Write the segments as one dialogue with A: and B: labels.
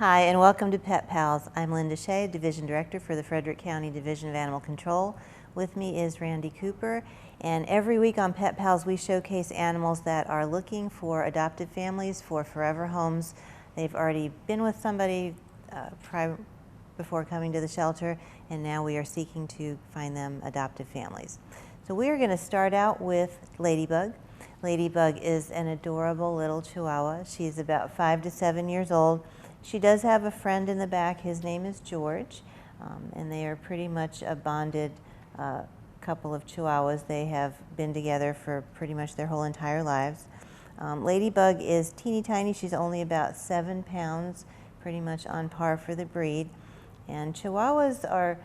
A: Hi, and welcome to Pet Pals. I'm Linda Shea, Division Director for the Frederick County Division of Animal Control. With me is Randy Cooper, and every week on Pet Pals we showcase animals that are looking for adoptive families for forever homes. They've already been with somebody before coming to the shelter, and now we are seeking to find them adoptive families. So we are going to start out with Ladybug. Ladybug is an adorable little Chihuahua. She's about 5 to 7 years old. She does have a friend in the back. His name is George, and they are pretty much a bonded couple of Chihuahuas. They have been together for pretty much their whole entire lives. Ladybug is teeny tiny. She's only about 7 pounds, pretty much on par for the breed. And Chihuahuas are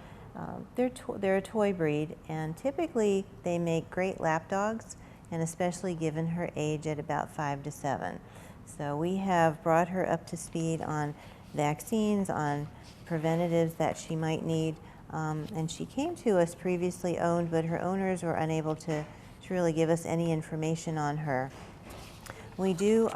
A: they're a toy breed, and typically they make great lap dogs, and especially given her age at about 5 to 7. So we have brought her up to speed on vaccines, on preventatives that she might need, and she came to us previously owned, but her owners were unable to really give us any information on her. We do,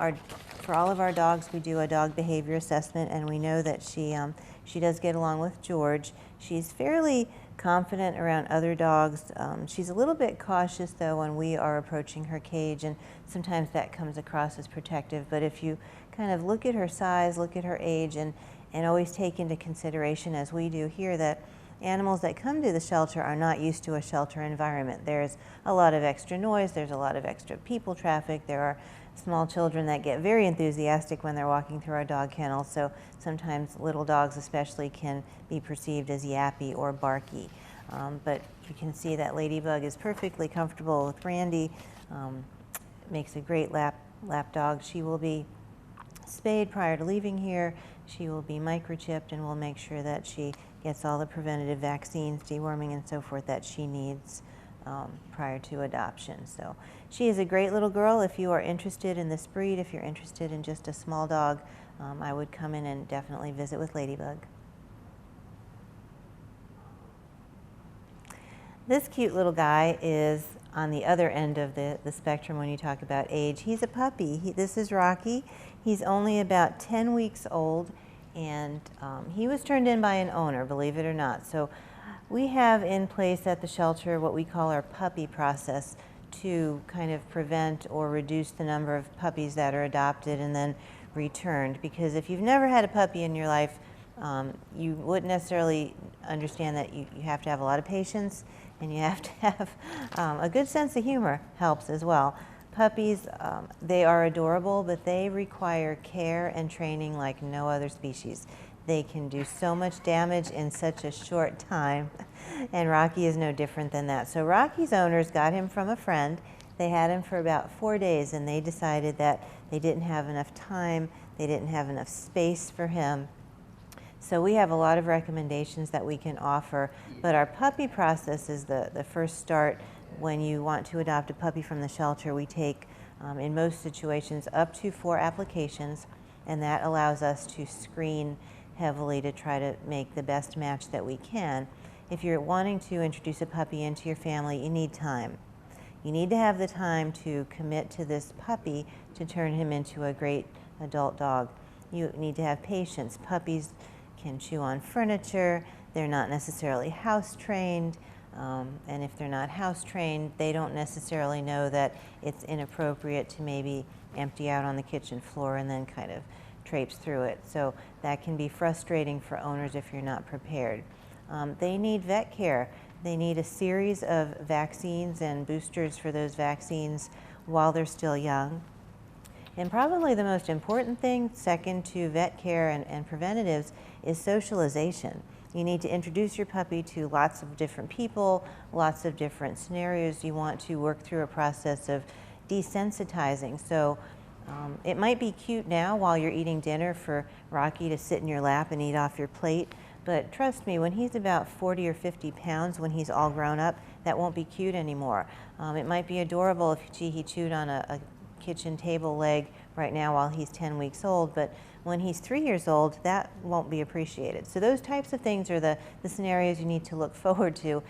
A: for all of our dogs, we do a dog behavior assessment, and we know that she does get along with George. She's fairly confident around other dogs. She's a little bit cautious though when we are approaching her cage, and sometimes that comes across as protective. But if you kind of look at her size, look at her age, and always take into consideration, as we do here, that animals that come to the shelter are not used to a shelter environment. There's a lot of extra noise, there's a lot of extra people traffic, there are small children that get very enthusiastic when they're walking through our dog kennels, so sometimes little dogs especially can be perceived as yappy or barky. But you can see that Ladybug is perfectly comfortable with Randy, makes a great lap dog. She will be spayed prior to leaving here. She will be microchipped, and we'll make sure that she gets all the preventative vaccines, deworming and so forth that she needs prior to adoption. So she is a great little girl. If you are interested in this breed, if you're interested in just a small dog, I would come in and definitely visit with Ladybug. This cute little guy is on the other end of the spectrum when you talk about age. He's a puppy. This is Rocky. He's only about 10 weeks old, and he was turned in by an owner, believe it or not. So we have in place at the shelter what we call our puppy process to kind of prevent or reduce the number of puppies that are adopted and then returned. Because if you've never had a puppy in your life, you wouldn't necessarily understand that you have to have a lot of patience, and you have to have a good sense of humor helps as well. Puppies, they are adorable, but they require care and training like no other species. They can do so much damage in such a short time, and Rocky is no different than that. So Rocky's owners got him from a friend. They had him for about 4 days, and they decided that they didn't have enough time, they didn't have enough space for him. So we have a lot of recommendations that we can offer, but our puppy process is the first start. When you want to adopt a puppy from the shelter, we take, in most situations, up to 4 applications, and that allows us to screen heavily to try to make the best match that we can. If you're wanting to introduce a puppy into your family, you need time. You need to have the time to commit to this puppy to turn him into a great adult dog. You need to have patience. Puppies can chew on furniture. They're not necessarily house trained. And if they're not house trained, they don't necessarily know that it's inappropriate to maybe empty out on the kitchen floor and then kind of traipse through it. So that can be frustrating for owners if you're not prepared. They need vet care. They need a series of vaccines and boosters for those vaccines while they're still young. And probably the most important thing, second to vet care and preventatives, is socialization. You need to introduce your puppy to lots of different people, lots of different scenarios. You want to work through a process of desensitizing. So it might be cute now while you're eating dinner for Rocky to sit in your lap and eat off your plate, but trust me, when he's about 40 or 50 pounds, when he's all grown up, that won't be cute anymore. It might be adorable if, gee, he chewed on a kitchen table leg right now while he's 10 weeks old, but when he's 3 years old, that won't be appreciated. So those types of things are the scenarios you need to look forward to.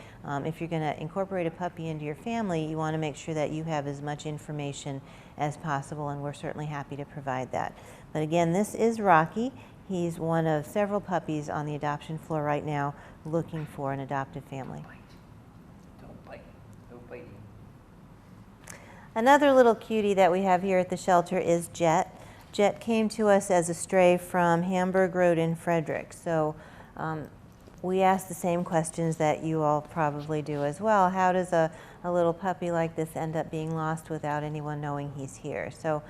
A: If you're going to incorporate a puppy into your family, you want to make sure that you have as much information as possible, and we're certainly happy to provide that. But again, this is Rocky. He's one of several puppies on the adoption floor right now looking for an adoptive family.
B: Don't bite. No biting.
A: Another little cutie that we have here at the shelter is Jet. Jet came to us as a stray from Hamburg Road in Frederick. So we asked the same questions that you all probably do as well. How does a little puppy like this end up being lost without anyone knowing he's here? So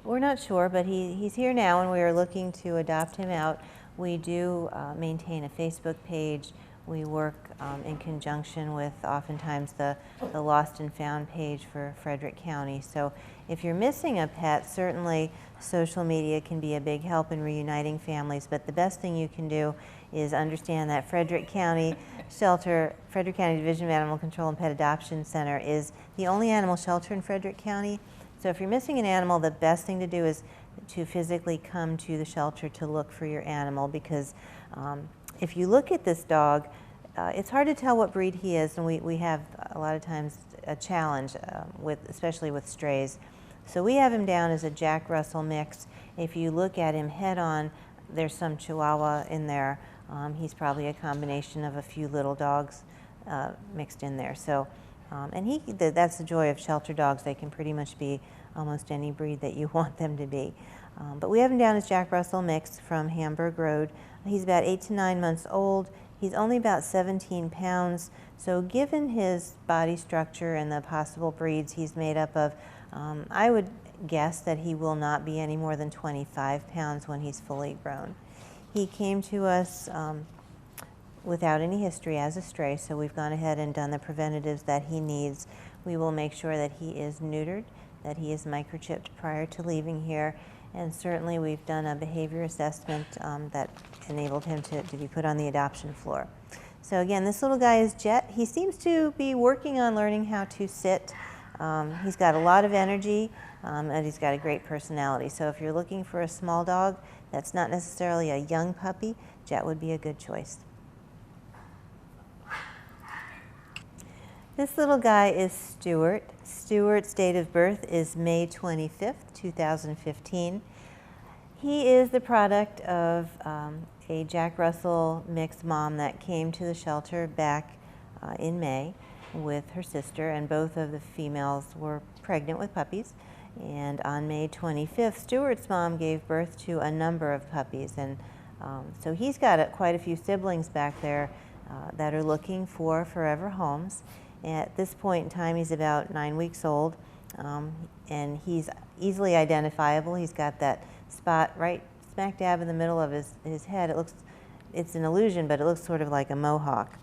A: we're not sure, but he's here now, and we are looking to adopt him out. We do maintain a Facebook page. We work in conjunction with oftentimes the Lost and Found page for Frederick County. So if you're missing a pet, certainly social media can be a big help in reuniting families, but the best thing you can do is understand that Frederick County Shelter, Frederick County Division of Animal Control and Pet Adoption Center is the only animal shelter in Frederick County. So if you're missing an animal, the best thing to do is to physically come to the shelter to look for your animal, because if you look at this dog, it's hard to tell what breed he is, and we have a lot of times a challenge especially with strays. So we have him down as a Jack Russell mix. If you look at him head on, there's some Chihuahua in there. He's probably a combination of a few little dogs mixed in there. So, and that's the joy of shelter dogs. They can pretty much be almost any breed that you want them to be. But we have him down as Jack Russell mix from Hamburg Road. He's about 8 to 9 months old. He's only about 17 pounds. So given his body structure and the possible breeds he's made up of, I would guess that he will not be any more than 25 pounds when he's fully grown. He came to us without any history as a stray, so we've gone ahead and done the preventatives that he needs. We will make sure that he is neutered, that he is microchipped prior to leaving here, and certainly we've done a behavior assessment that enabled him to be put on the adoption floor. So again, this little guy is Jet. He seems to be working on learning how to sit. He's got a lot of energy, and he's got a great personality. So if you're looking for a small dog that's not necessarily a young puppy, Jet would be a good choice. This little guy is Stuart. Stuart's date of birth is May 25th, 2015. He is the product of a Jack Russell mixed mom that came to the shelter back in May with her sister, and both of the females were pregnant with puppies. And on May 25th, Stuart's mom gave birth to a number of puppies, and so he's got quite a few siblings back there that are looking for forever homes. At this point in time, he's about 9 weeks old, and he's easily identifiable. He's got that spot right smack dab in the middle of his head. It's an illusion, but it looks sort of like a mohawk.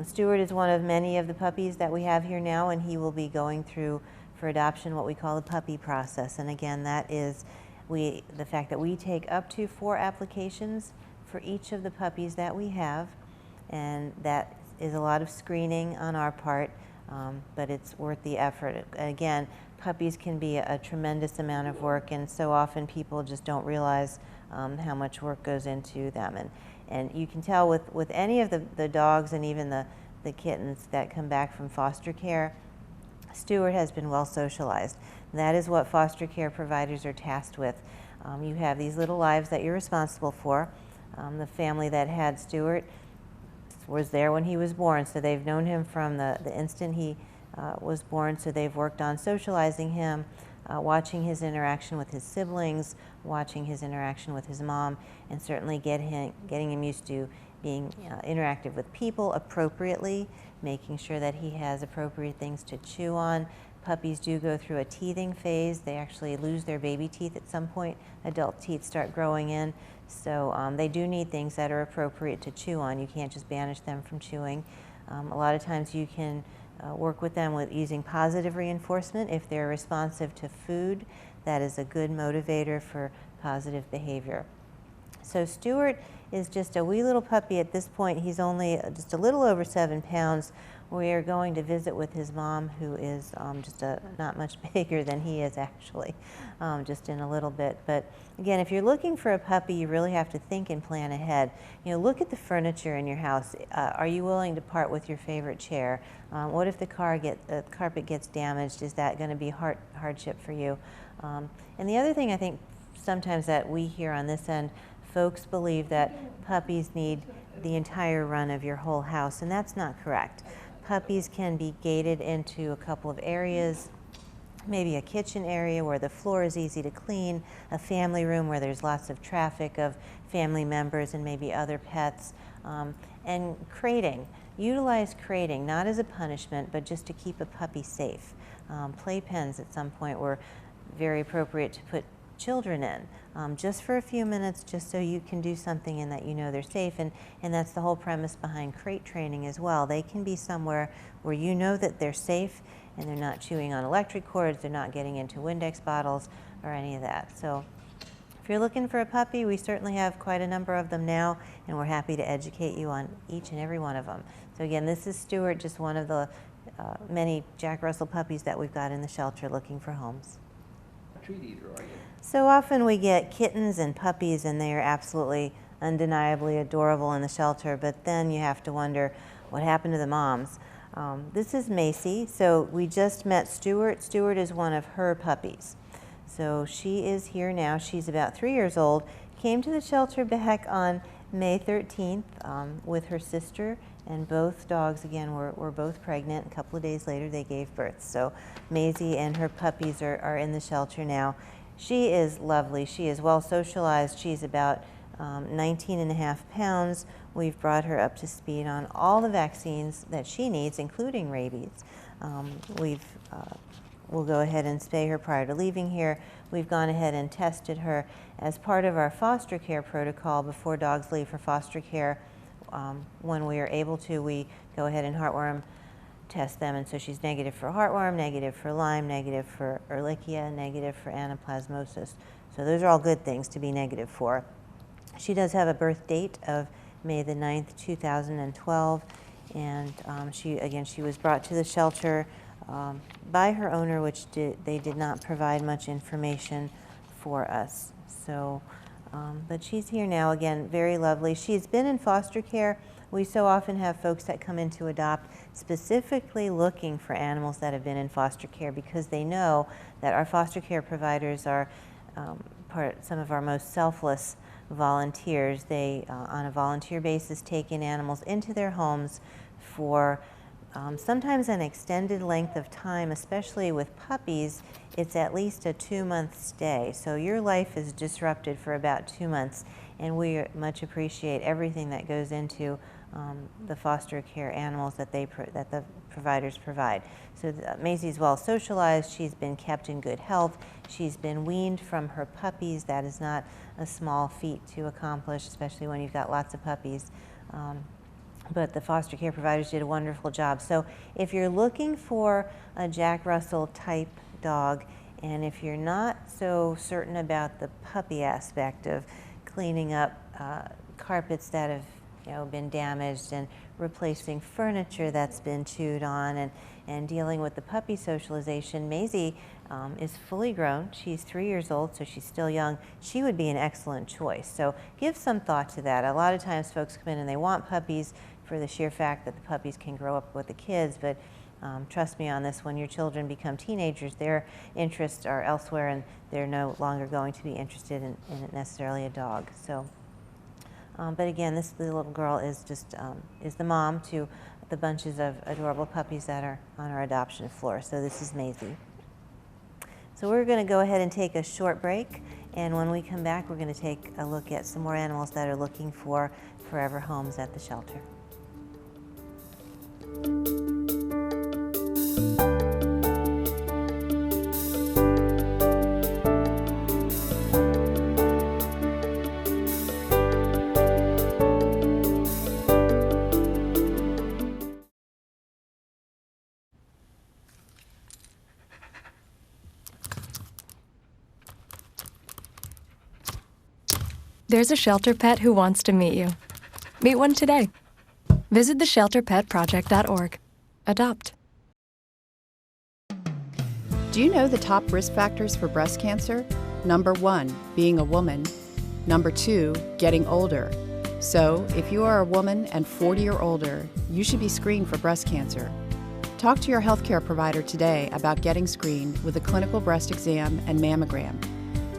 A: Stuart is one of many of the puppies that we have here now, and he will be going through for adoption what we call the puppy process. And again, that is the fact that we take up to 4 applications for each of the puppies that we have, and that is a lot of screening on our part, but it's worth the effort. Again, puppies can be a tremendous amount of work, and so often people just don't realize how much work goes into them. And you can tell with any of the dogs and even the kittens that come back from foster care, Stuart has been well socialized. That is what foster care providers are tasked with. You have these little lives that you're responsible for. The family that had Stuart was there when he was born, so they've known him from the instant he was born, so they've worked on socializing him, watching his interaction with his siblings, watching his interaction with his mom, and certainly getting him used to being interactive with people appropriately, making sure that he has appropriate things to chew on. Puppies do go through a teething phase. They actually lose their baby teeth at some point. Adult teeth start growing in. So they do need things that are appropriate to chew on. You can't just banish them from chewing. A lot of times you can work with them with using positive reinforcement. If they're responsive to food, that is a good motivator for positive behavior. So Stuart is just a wee little puppy at this point. He's only just a little over 7 pounds. We are going to visit with his mom, who is just not much bigger than he is actually, just in a little bit. But again, if you're looking for a puppy, you really have to think and plan ahead. You know, look at the furniture in your house. Are you willing to part with your favorite chair? What if the carpet gets damaged? Is that going to be hardship for you? And the other thing I think sometimes that we hear on this end, folks believe that puppies need the entire run of your whole house, and that's not correct. Puppies can be gated into a couple of areas, maybe a kitchen area where the floor is easy to clean, a family room where there's lots of traffic of family members and maybe other pets, and crating. Utilize crating, not as a punishment, but just to keep a puppy safe. Playpens at some point were very appropriate to put children in, just for a few minutes, just so you can do something and that you know they're safe. And that's the whole premise behind crate training as well. They can be somewhere where you know that they're safe and they're not chewing on electric cords, they're not getting into Windex bottles or any of that. So if you're looking for a puppy, we certainly have quite a number of them now, and we're happy to educate you on each and every one of them. So again, this is Stuart, just one of the many Jack Russell puppies that we've got in the shelter looking for homes.
B: Treat eater, are you?
A: So often we get kittens and puppies, and they are absolutely undeniably adorable in the shelter, but then you have to wonder what happened to the moms. This is Maisie. So we just met Stuart. Stuart is one of her puppies. So she is here now. She's about 3 years old. Came to the shelter back on May 13th with her sister, and both dogs, again, were both pregnant. A couple of days later, they gave birth. So Maisie and her puppies are in the shelter now. She is lovely. She is well socialized. She's about 19.5 pounds. We've brought her up to speed on all the vaccines that she needs, including rabies. We'll go ahead and spay her prior to leaving here. We've gone ahead and tested her as part of our foster care protocol before dogs leave for foster care. When we are able to, we go ahead and heartworm test them, and so she's negative for heartworm, negative for Lyme, negative for Ehrlichia, negative for anaplasmosis. So those are all good things to be negative for. She does have a birth date of May the 9th, 2012, and she was brought to the shelter by her owner, which they did not provide much information for us. So, but she's here now, again, very lovely. She's been in foster care. We so often have folks that come in to adopt specifically looking for animals that have been in foster care, because they know that our foster care providers are some of our most selfless volunteers. They, on a volunteer basis, take in animals into their homes for sometimes an extended length of time, especially with puppies. It's at least a 2-month stay. So your life is disrupted for about 2 months, and we much appreciate everything that goes into the foster care animals that the providers provide. So Maisie's well socialized. She's been kept in good health. She's been weaned from her puppies. That is not a small feat to accomplish, especially when you've got lots of puppies. But the foster care providers did a wonderful job. So if you're looking for a Jack Russell type dog, and if you're not so certain about the puppy aspect of cleaning up carpets that have been damaged and replacing furniture that's been chewed on, and dealing with the puppy socialization, Maisie is fully grown. She's 3 years old, so she's still young. She would be an excellent choice. So give some thought to that. A lot of times folks come in and they want puppies for the sheer fact that the puppies can grow up with the kids, but trust me on this, when your children become teenagers, their interests are elsewhere, and they're no longer going to be interested in necessarily a dog. So, but again, the little girl is just is the mom to the bunches of adorable puppies that are on our adoption floor. So this is Maisie. So we're going to go ahead and take a short break, and when we come back, we're going to take a look at some more animals that are looking for forever homes at the shelter.
C: There's a shelter pet who wants to meet you. Meet one today. Visit theshelterpetproject.org. Adopt.
D: Do you know the top risk factors for breast cancer? Number 1, being a woman. Number 2, getting older. So, if you are a woman and 40 or older, you should be screened for breast cancer. Talk to your healthcare provider today about getting screened with a clinical breast exam and mammogram.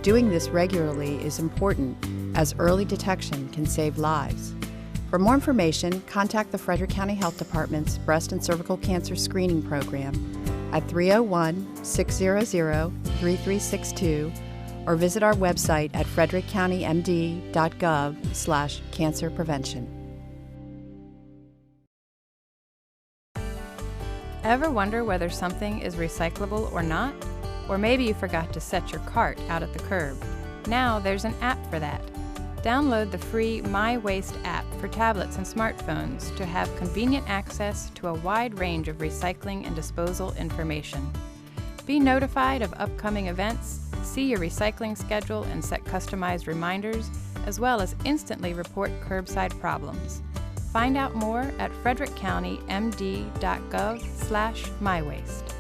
D: Doing this regularly is important, as early detection can save lives. For more information, contact the Frederick County Health Department's Breast and Cervical Cancer Screening Program at 301-600-3362 or visit our website at frederickcountymd.gov/cancer prevention.
E: Ever wonder whether something is recyclable or not? Or maybe you forgot to set your cart out at the curb. Now there's an app for that. Download the free My Waste app for tablets and smartphones to have convenient access to a wide range of recycling and disposal information. Be notified of upcoming events, see your recycling schedule and set customized reminders, as well as instantly report curbside problems. Find out more at frederickcountymd.gov/mywaste.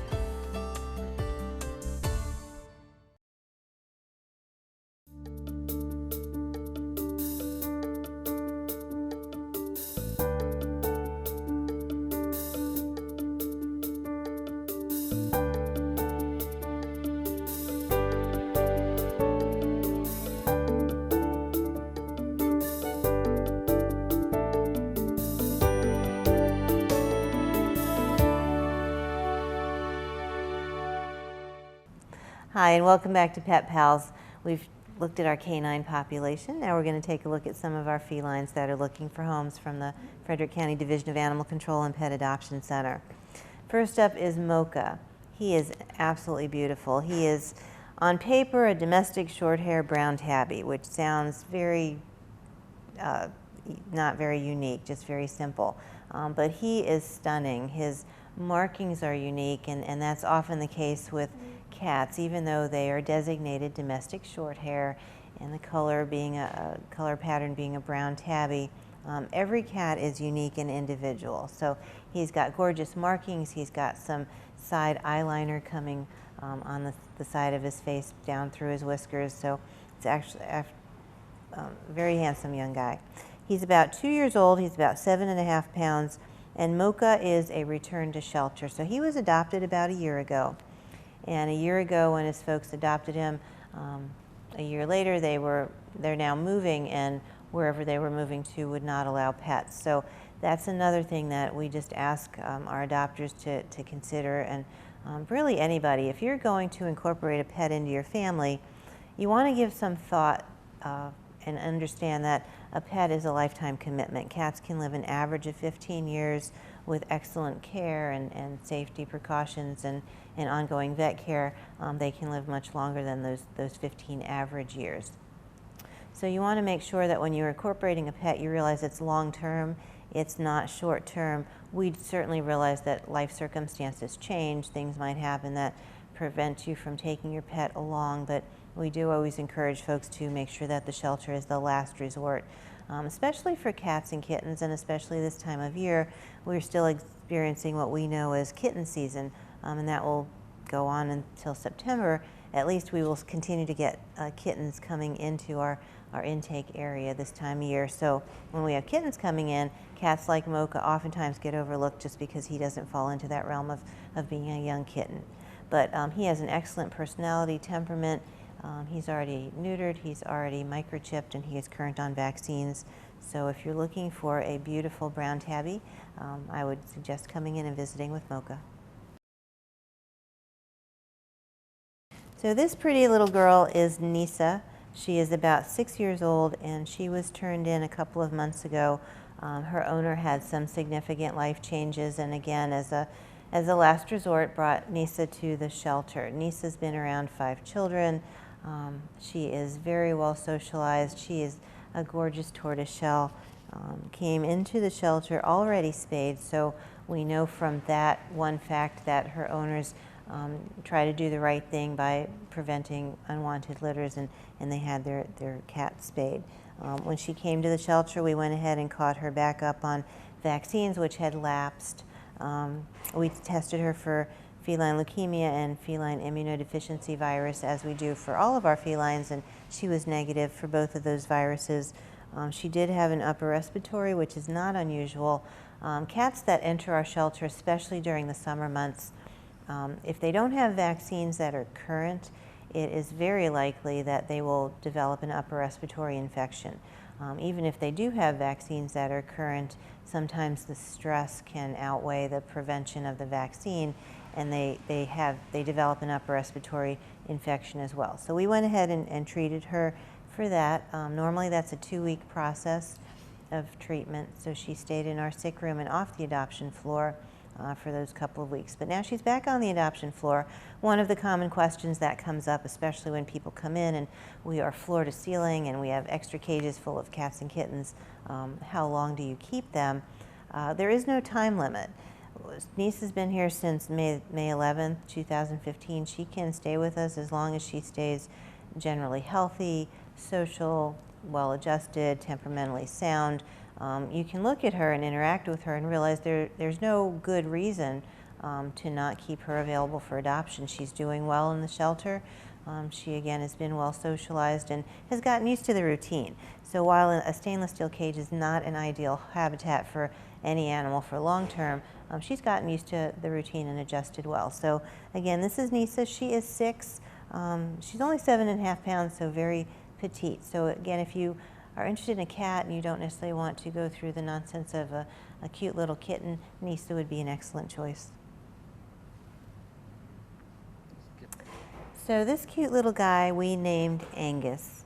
A: Hi, and welcome back to Pet Pals. We've looked at our canine population. Now we're going to take a look at some of our felines that are looking for homes from the Frederick County Division of Animal Control and Pet Adoption Center. First up is Mocha. He is absolutely beautiful. He is, on paper, a domestic short-hair brown tabby, which sounds very, not very unique, just very simple. But he is stunning. His markings are unique, and that's often the case with cats, even though they are designated domestic short hair and the color being a color pattern being a brown tabby. Every cat is unique and individual. So he's got gorgeous markings. He's got some side eyeliner coming on the side of his face down through his whiskers. So it's actually a very handsome young guy. He's about 2 years old. He's about 7.5 pounds. And Mocha is a return to shelter. So he was adopted about a year ago. And a year ago, when his folks adopted him, a year later, they're now moving, and wherever they were moving to would not allow pets. So that's another thing that we just ask our adopters to consider, and really anybody. If you're going to incorporate a pet into your family, you want to give some thought and understand that a pet is a lifetime commitment. Cats can live an average of 15 years with excellent care and safety precautions and ongoing vet care. They can live much longer than those 15 average years. So you want to make sure that when you're incorporating a pet, you realize it's long-term, it's not short-term. We certainly realize that life circumstances change. Things might happen that prevent you from taking your pet along, but we do always encourage folks to make sure that the shelter is the last resort. Especially for cats and kittens, and especially this time of year, we're still experiencing what we know as kitten season, and that will go on until September. At least we will continue to get kittens coming into our intake area this time of year. So when we have kittens coming in, cats like Mocha oftentimes get overlooked just because he doesn't fall into that realm of being a young kitten. But he has an excellent personality, temperament. He's already neutered, he's already microchipped, and he is current on vaccines. So if you're looking for a beautiful brown tabby, I would suggest coming in and visiting with Mocha. So this pretty little girl is Nisa. She is about 6 years old, and she was turned in a couple of months ago. Her owner had some significant life changes, and again, as a last resort, brought Nisa to the shelter. Nisa's been around 5 children. She is very well socialized. She is a gorgeous tortoiseshell. Came into the shelter already spayed, so we know from that one fact that her owners try to do the right thing by preventing unwanted litters, and they had their cat spayed. When she came to the shelter, we went ahead and caught her back up on vaccines, which had lapsed. We tested her for feline leukemia and feline immunodeficiency virus, as we do for all of our felines, and she was negative for both of those viruses. She did have an upper respiratory, which is not unusual. Cats that enter our shelter, especially during the summer months, if they don't have vaccines that are current, it is very likely that they will develop an upper respiratory infection. Even if they do have vaccines that are current, sometimes the stress can outweigh the prevention of the vaccine, and they develop an upper respiratory infection as well. So we went ahead and treated her for that. Normally that's a 2-week process of treatment, so she stayed in our sick room and off the adoption floor for those couple of weeks. But now she's back on the adoption floor. One of the common questions that comes up, especially when people come in and we are floor to ceiling and we have extra cages full of cats and kittens, how long do you keep them? There is no time limit. Nisa's been here since May 11th, 2015. She can stay with us as long as she stays generally healthy, social, well-adjusted, temperamentally sound. You can look at her and interact with her and realize there's no good reason to not keep her available for adoption. She's doing well in the shelter. She again has been well socialized and has gotten used to the routine. So while a stainless steel cage is not an ideal habitat for any animal for long term, she's gotten used to the routine and adjusted well. So again, this is Nisa. She is 6. She's only 7.5 pounds, so very petite. So again, if you are interested in a cat and you don't necessarily want to go through the nonsense of a cute little kitten, Nisa would be an excellent choice. So this cute little guy we named Angus.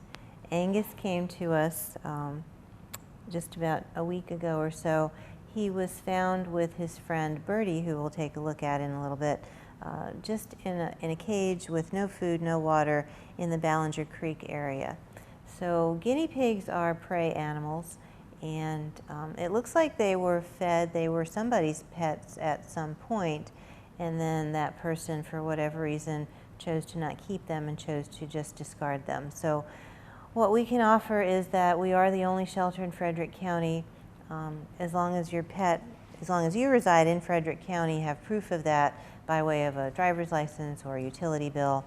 A: Angus came to us just about a week ago or so. He was found with his friend Birdie, who we'll take a look at in a little bit, just in a cage with no food, no water in the Ballinger Creek area. So guinea pigs are prey animals, and it looks like they were fed, they were somebody's pets at some point, and then that person, for whatever reason, chose to not keep them and chose to just discard them. So what we can offer is that we are the only shelter in Frederick County. As long as you reside in Frederick County, have proof of that by way of a driver's license or a utility bill,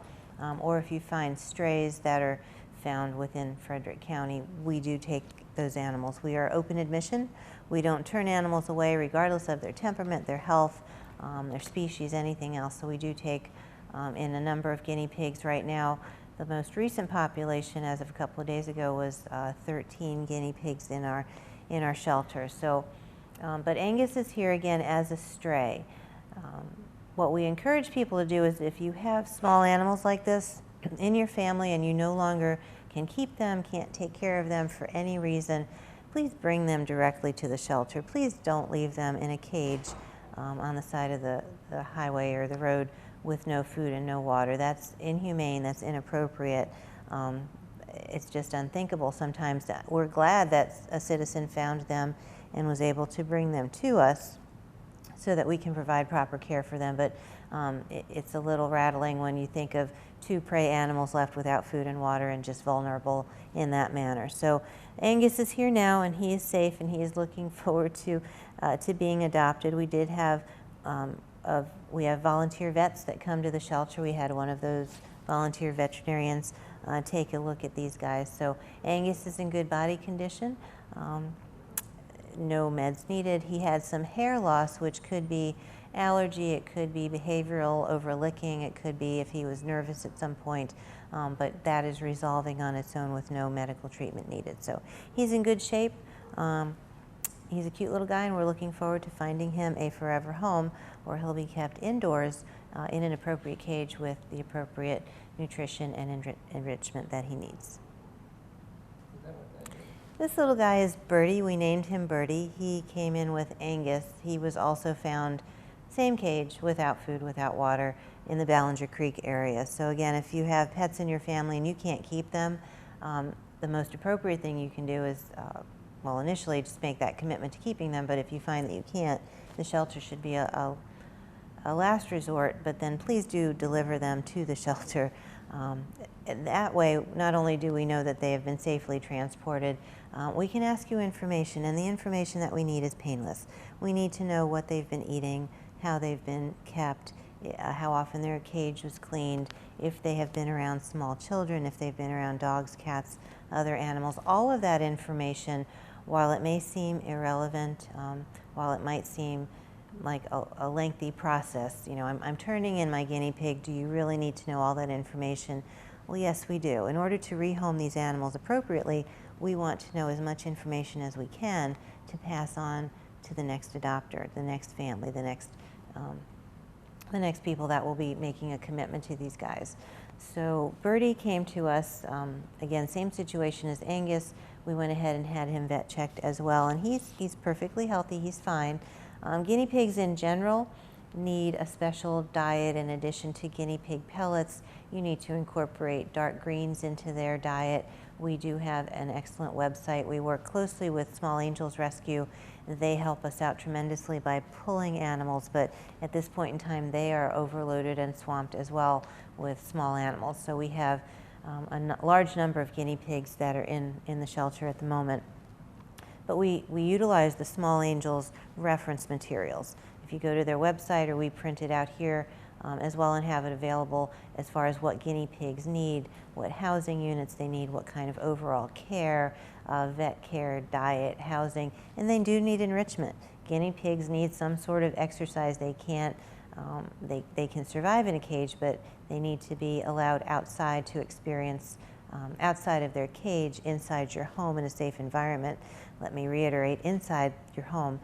A: or if you find strays that are found within Frederick County, we do take those animals. We are open admission. We don't turn animals away regardless of their temperament, their health, their species, anything else. So we do take in a number of guinea pigs right now. The most recent population as of a couple of days ago was 13 guinea pigs in our shelter. So, but Angus is here again as a stray. What we encourage people to do is if you have small animals like this in your family and you no longer can keep them, can't take care of them for any reason, please bring them directly to the shelter. Please don't leave them in a cage on the side of the highway or the road with no food and no water. That's inhumane, that's inappropriate. It's just unthinkable sometimes. We're glad that a citizen found them and was able to bring them to us so that we can provide proper care for them. But it's a little rattling when you think of 2 prey animals left without food and water and just vulnerable in that manner. So Angus is here now and he is safe and he is looking forward to being adopted. We did have we have volunteer vets that come to the shelter. We had one of those volunteer veterinarians take a look at these guys. So Angus is in good body condition. No meds needed. He had some hair loss, which could be allergy, it could be behavioral overlicking, it could be if he was nervous at some point, but that is resolving on its own with no medical treatment needed. So he's in good shape. He's a cute little guy, and we're looking forward to finding him a forever home where he'll be kept indoors in an appropriate cage with the appropriate nutrition and enrichment that he needs. This little guy is Birdie. We named him Birdie. He came in with Angus. He was also found, same cage, without food, without water, in the Ballinger Creek area. So again, if you have pets in your family and you can't keep them, the most appropriate thing you can do is, well, initially just make that commitment to keeping them, but if you find that you can't, the shelter should be a last resort, but then please do deliver them to the shelter. And that way, not only do we know that they have been safely transported, we can ask you information, and the information that we need is painless. We need to know what they've been eating, how they've been kept, how often their cage was cleaned, if they have been around small children, if they've been around dogs, cats, other animals. All of that information, while it may seem irrelevant, while it might seem like a lengthy process, you know, I'm turning in my guinea pig, do you really need to know all that information? Well, yes, we do. In order to rehome these animals appropriately, we want to know as much information as we can to pass on to the next adopter, the next family, the next people that will be making a commitment to these guys. So Birdie came to us, again, same situation as Angus. We went ahead and had him vet checked as well, and he's perfectly healthy, he's fine. Guinea pigs in general need a special diet. In addition to guinea pig pellets, you need to incorporate dark greens into their diet. We do have an excellent website. We work closely with Small Angels Rescue. They help us out tremendously by pulling animals, but at this point in time they are overloaded and swamped as well with small animals. So we have a large number of guinea pigs that are in the shelter at the moment. But we utilize the Small Angels reference materials. If you go to their website, or we print it out here as well and have it available as far as what guinea pigs need, what housing units they need, what kind of overall care, vet care, diet, housing, and they do need enrichment. Guinea pigs need some sort of exercise. They can't, they can survive in a cage, but they need to be allowed outside to experience outside of their cage, inside your home in a safe environment. Let me reiterate, inside your home,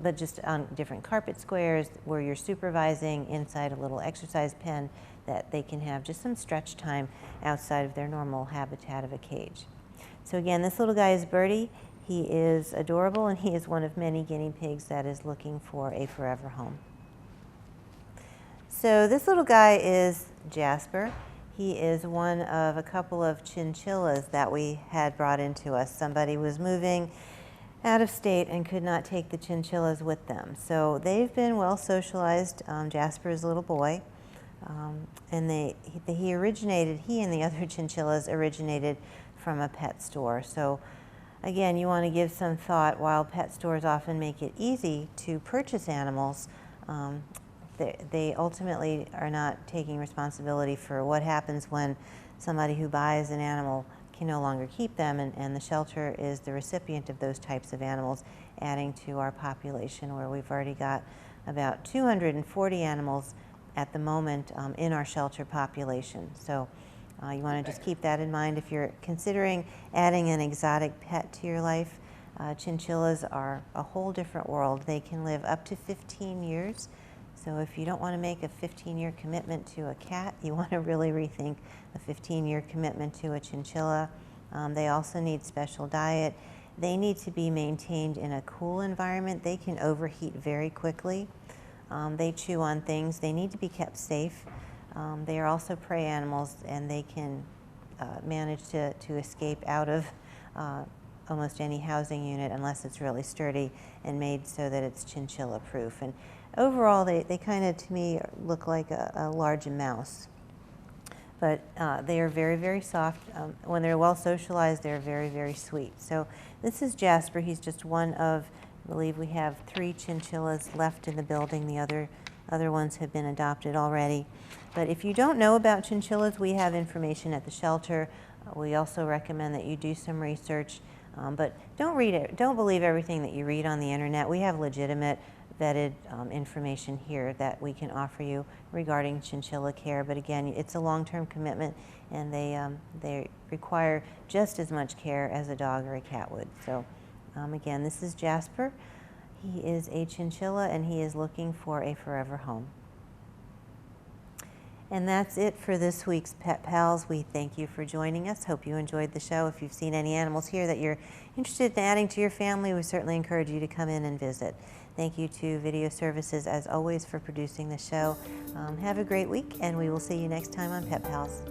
A: but just on different carpet squares where you're supervising, inside a little exercise pen, that they can have just some stretch time outside of their normal habitat of a cage. So again, this little guy is Birdie. He is adorable, and he is one of many guinea pigs that is looking for a forever home. So this little guy is Jasper. He is one of a couple of chinchillas that we had brought into us. Somebody was moving out of state and could not take the chinchillas with them. So they've been well socialized. Jasper is a little boy. And he and the other chinchillas originated from a pet store. So again, you want to give some thought. While pet stores often make it easy to purchase animals, they ultimately are not taking responsibility for what happens when somebody who buys an animal can no longer keep them, and the shelter is the recipient of those types of animals, adding to our population, where we've already got about 240 animals at the moment in our shelter population. So you want to just keep that in mind if you're considering adding an exotic pet to your life. Chinchillas are a whole different world. They can live up to 15 years. So if you don't want to make a 15-year commitment to a cat, you want to really rethink a 15-year commitment to a chinchilla. They also need special diet. They need to be maintained in a cool environment. They can overheat very quickly. They chew on things. They need to be kept safe. They are also prey animals, and they can manage to escape out of almost any housing unit unless it's really sturdy and made so that it's chinchilla proof. And overall, they kind of, to me, look like a large mouse. But they are very, very soft. When they're well socialized, they're very, very sweet. So this is Jasper. He's just one of, I believe we have 3 chinchillas left in the building. The other ones have been adopted already. But if you don't know about chinchillas, we have information at the shelter. We also recommend that you do some research. But don't believe everything that you read on the internet. We have legitimate, vetted information here that we can offer you regarding chinchilla care. But again, it's a long-term commitment, and they require just as much care as a dog or a cat would. So again, this is Jasper. He is a chinchilla, and he is looking for a forever home. And that's it for this week's Pet Pals. We thank you for joining us. Hope you enjoyed the show. If you've seen any animals here that you're interested in adding to your family, we certainly encourage you to come in and visit. Thank you to Video Services, as always, for producing the show. Have a great week, and we will see you next time on Pet Pals.